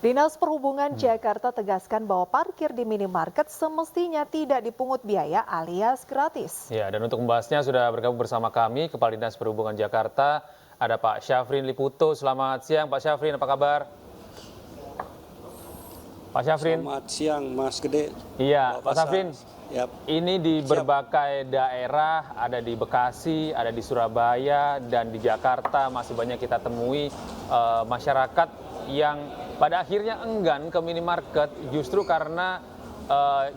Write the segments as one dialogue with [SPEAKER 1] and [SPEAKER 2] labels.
[SPEAKER 1] Dinas Perhubungan Jakarta tegaskan bahwa parkir di minimarket semestinya tidak dipungut biaya alias gratis.
[SPEAKER 2] Ya, dan untuk membahasnya sudah bergabung bersama kami Kepala Dinas Perhubungan Jakarta, ada Pak Syafrin Liputo. Selamat siang Pak Syafrin, apa kabar? Pak Syafrin.
[SPEAKER 3] Selamat siang Mas Gede.
[SPEAKER 2] Iya, Pak Syafrin.
[SPEAKER 3] Yap.
[SPEAKER 2] Ini di berbagai daerah, ada di Bekasi, ada di Surabaya, dan di Jakarta masih banyak kita temui masyarakat yang pada akhirnya enggan ke minimarket justru karena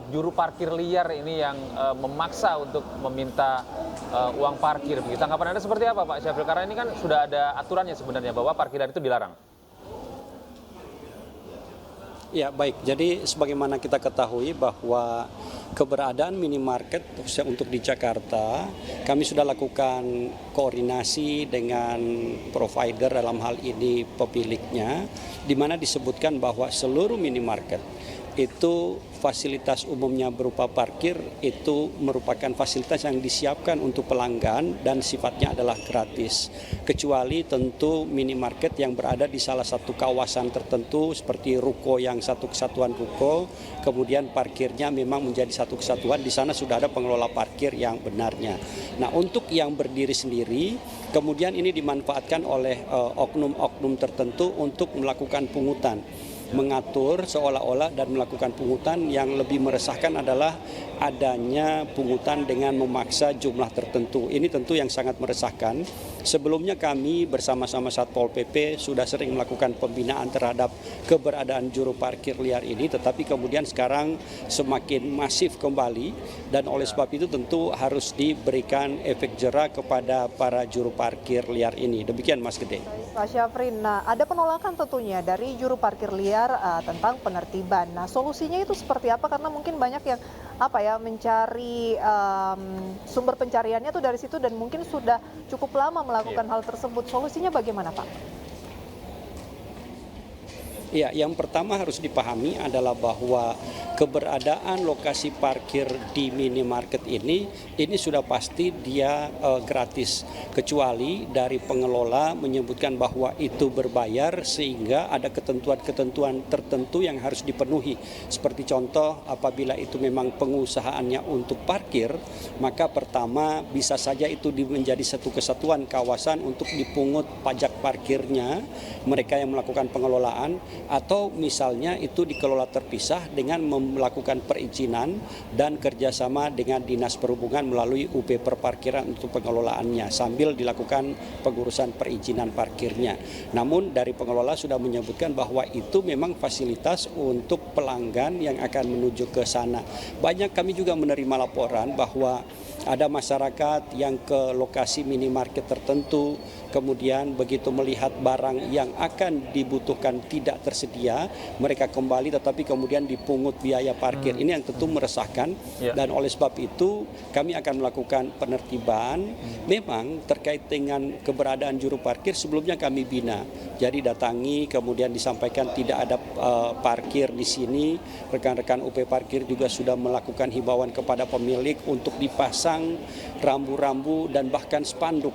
[SPEAKER 2] juru parkir liar ini yang memaksa untuk meminta uang parkir. Begitu. Tanggapan Anda seperti apa Pak Syafril? Karena ini kan sudah ada aturannya sebenarnya bahwa parkiran itu dilarang.
[SPEAKER 3] Ya baik, jadi sebagaimana kita ketahui bahwa keberadaan minimarket untuk di Jakarta, kami sudah lakukan koordinasi dengan provider dalam hal ini pemiliknya, di mana disebutkan bahwa seluruh minimarket itu fasilitas umumnya berupa parkir itu merupakan fasilitas yang disiapkan untuk pelanggan dan sifatnya adalah gratis. Kecuali tentu minimarket yang berada di salah satu kawasan tertentu seperti ruko yang satu kesatuan ruko, kemudian parkirnya memang menjadi satu kesatuan, di sana sudah ada pengelola parkir yang benarnya. Nah, untuk yang berdiri sendiri, kemudian ini dimanfaatkan oleh oknum-oknum tertentu untuk melakukan pungutan, mengatur seolah-olah dan melakukan pungutan. Yang lebih meresahkan adalah adanya pungutan dengan memaksa jumlah tertentu. Ini tentu yang sangat meresahkan. Sebelumnya kami bersama-sama Satpol PP sudah sering melakukan pembinaan terhadap keberadaan juru parkir liar ini, tetapi kemudian sekarang semakin masif kembali, dan oleh sebab itu tentu harus diberikan efek jera kepada para juru parkir liar ini. Demikian Mas Gede.
[SPEAKER 1] Pak Syafrin, nah ada penolakan tentunya dari juru parkir liar tentang penertiban. Nah solusinya itu seperti apa? Karena mungkin banyak yang mencari sumber pencariannya tuh dari situ dan mungkin sudah cukup lama melakukan hal tersebut. Solusinya bagaimana Pak?
[SPEAKER 3] Ya, yang pertama harus dipahami adalah bahwa keberadaan lokasi parkir di minimarket ini sudah pasti dia gratis, kecuali dari pengelola menyebutkan bahwa itu berbayar sehingga ada ketentuan-ketentuan tertentu yang harus dipenuhi. Seperti contoh, apabila itu memang pengusahaannya untuk parkir, maka pertama bisa saja itu menjadi satu kesatuan kawasan untuk dipungut pajak parkirnya mereka yang melakukan pengelolaan, atau misalnya itu dikelola terpisah dengan melakukan perizinan dan kerjasama dengan Dinas Perhubungan melalui UP Perparkiran untuk pengelolaannya sambil dilakukan pengurusan perizinan parkirnya. Namun dari pengelola sudah menyebutkan bahwa itu memang fasilitas untuk pelanggan yang akan menuju ke sana. Banyak kami juga menerima laporan bahwa ada masyarakat yang ke lokasi minimarket tertentu, kemudian begitu melihat barang yang akan dibutuhkan tidak tersedia, mereka kembali tetapi kemudian dipungut biaya parkir. Ini yang tentu meresahkan, dan oleh sebab itu kami akan melakukan penertiban. Memang terkait dengan keberadaan juru parkir sebelumnya kami bina. Jadi datangi, kemudian disampaikan tidak ada parkir di sini. Rekan-rekan UP Parkir juga sudah melakukan himbauan kepada pemilik untuk dipasang rambu-rambu dan bahkan spanduk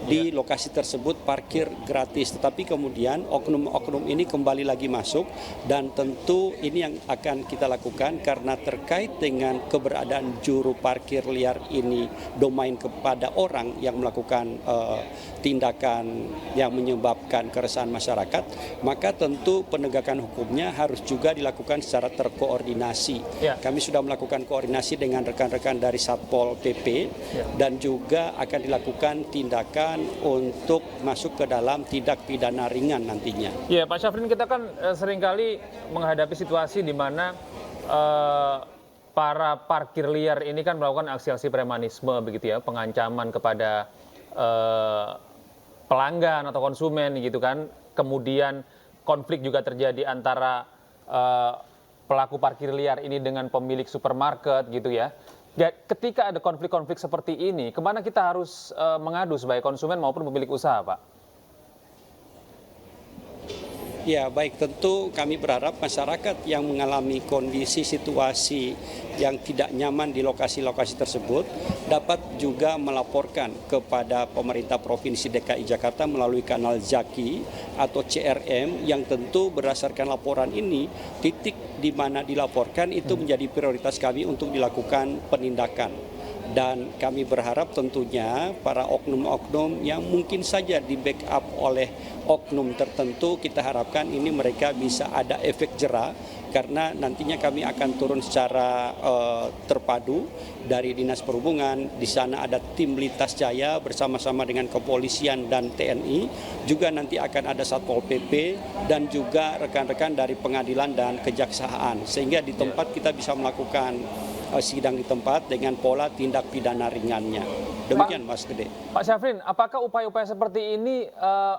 [SPEAKER 3] di lokasi tersebut parkir gratis. Tetapi kemudian oknum-oknum ini kembali lagi masuk, dan tentu ini yang akan kita lakukan karena terkait dengan keberadaan juru parkir liar ini domain kepada orang yang melakukan tindakan yang menyebabkan keresahan masyarakat, maka tentu penegakan hukumnya harus juga dilakukan secara terkoordinasi. Kami sudah melakukan koordinasi dengan rekan-rekan dari Satpol PP dan juga akan dilakukan tindakan untuk masuk ke dalam tindak pidana ringan nantinya.
[SPEAKER 2] Ya, Pak Syafrin, kita kan seringkali menghadapi situasi di mana para parkir liar ini kan melakukan aksi-aksi premanisme begitu ya, pengancaman kepada pelanggan atau konsumen gitu kan. Kemudian konflik juga terjadi antara pelaku parkir liar ini dengan pemilik supermarket gitu ya. Ketika ada konflik-konflik seperti ini, kemana kita harus mengadu sebagai konsumen maupun pemilik usaha, Pak?
[SPEAKER 3] Ya, baik, tentu kami berharap masyarakat yang mengalami kondisi situasi yang tidak nyaman di lokasi-lokasi tersebut dapat juga melaporkan kepada pemerintah Provinsi DKI Jakarta melalui kanal Zaki atau CRM, yang tentu berdasarkan laporan ini, titik di mana dilaporkan itu menjadi prioritas kami untuk dilakukan penindakan. Dan kami berharap tentunya para oknum-oknum yang mungkin saja di backup oleh oknum tertentu, kita harapkan ini mereka bisa ada efek jera, karena nantinya kami akan turun secara terpadu dari Dinas Perhubungan. Di sana ada tim Lintas Jaya bersama-sama dengan kepolisian dan TNI, juga nanti akan ada Satpol PP dan juga rekan-rekan dari pengadilan dan kejaksaan, sehingga di tempat kita bisa melakukan sidang di tempat dengan pola tindak pidana ringannya. Demikian Mas Gede.
[SPEAKER 2] Pak Syafrin, apakah upaya-upaya seperti ini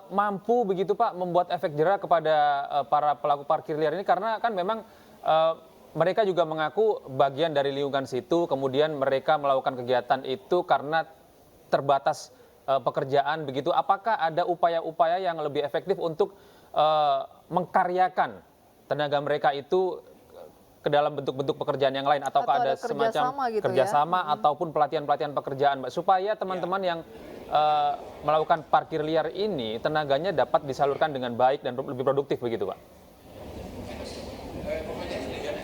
[SPEAKER 2] mampu begitu Pak membuat efek jera kepada para pelaku parkir liar ini? Karena kan memang mereka juga mengaku bagian dari lingkungan situ, kemudian mereka melakukan kegiatan itu karena terbatas pekerjaan begitu. Apakah ada upaya-upaya yang lebih efektif untuk mengkaryakan tenaga mereka itu ke dalam bentuk-bentuk pekerjaan yang lain, ataukah ada semacam kerjasama ataupun pelatihan-pelatihan pekerjaan, Mbak, supaya teman-teman yang melakukan parkir liar ini tenaganya dapat disalurkan dengan baik dan lebih produktif begitu, Pak?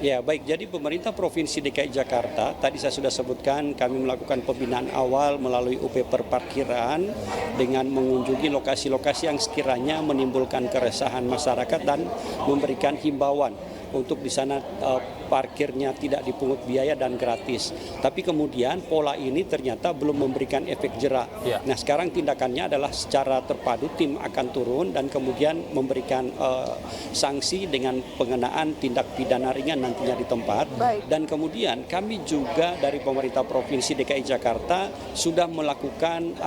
[SPEAKER 3] Ya, baik. Jadi pemerintah Provinsi DKI Jakarta, tadi saya sudah sebutkan, kami melakukan pembinaan awal melalui UP Perparkiran dengan mengunjungi lokasi-lokasi yang sekiranya menimbulkan keresahan masyarakat dan memberikan himbauan untuk di sana parkirnya tidak dipungut biaya dan gratis. Tapi kemudian pola ini ternyata belum memberikan efek jera.
[SPEAKER 2] Ya.
[SPEAKER 3] Nah, sekarang tindakannya adalah secara terpadu tim akan turun dan kemudian memberikan sanksi dengan pengenaan tindak pidana ringan nantinya di tempat.
[SPEAKER 1] Baik.
[SPEAKER 3] Dan kemudian kami juga dari pemerintah Provinsi DKI Jakarta sudah melakukan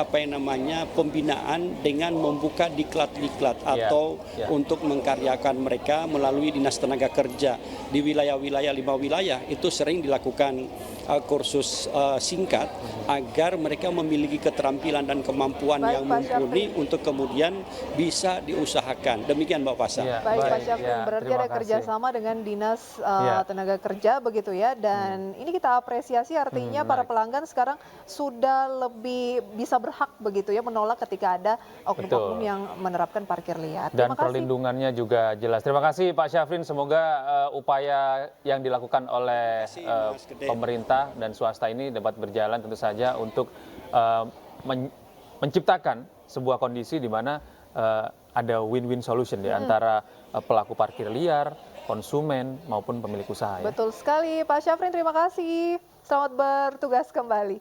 [SPEAKER 3] pembinaan dengan membuka diklat-diklat atau untuk mengkaryakan mereka melalui Dinas Tenaga Kerja di wilayah-wilayah 5 wilayah itu sering dilakukan kursus singkat agar mereka memiliki keterampilan dan kemampuan yang mumpuni untuk kemudian bisa diusahakan. Demikian Mbak Fasa.
[SPEAKER 1] Baik Pak Syafrin, berarti ada kerjasama dengan Dinas Tenaga Kerja begitu ya, dan ini kita apresiasi, artinya para pelanggan sekarang sudah lebih bisa berhak begitu ya menolak ketika ada oknum-oknum yang menerapkan parkir liar.
[SPEAKER 2] Dan perlindungannya juga jelas. Terima kasih Pak Syafrin, semoga upaya yang dilakukan oleh pemerintah dan swasta ini dapat berjalan tentu saja untuk menciptakan sebuah kondisi di mana ada win-win solution di antara pelaku parkir liar, konsumen maupun pemilik usaha.
[SPEAKER 1] Betul sekali Pak Syafrin, terima kasih. Selamat bertugas kembali.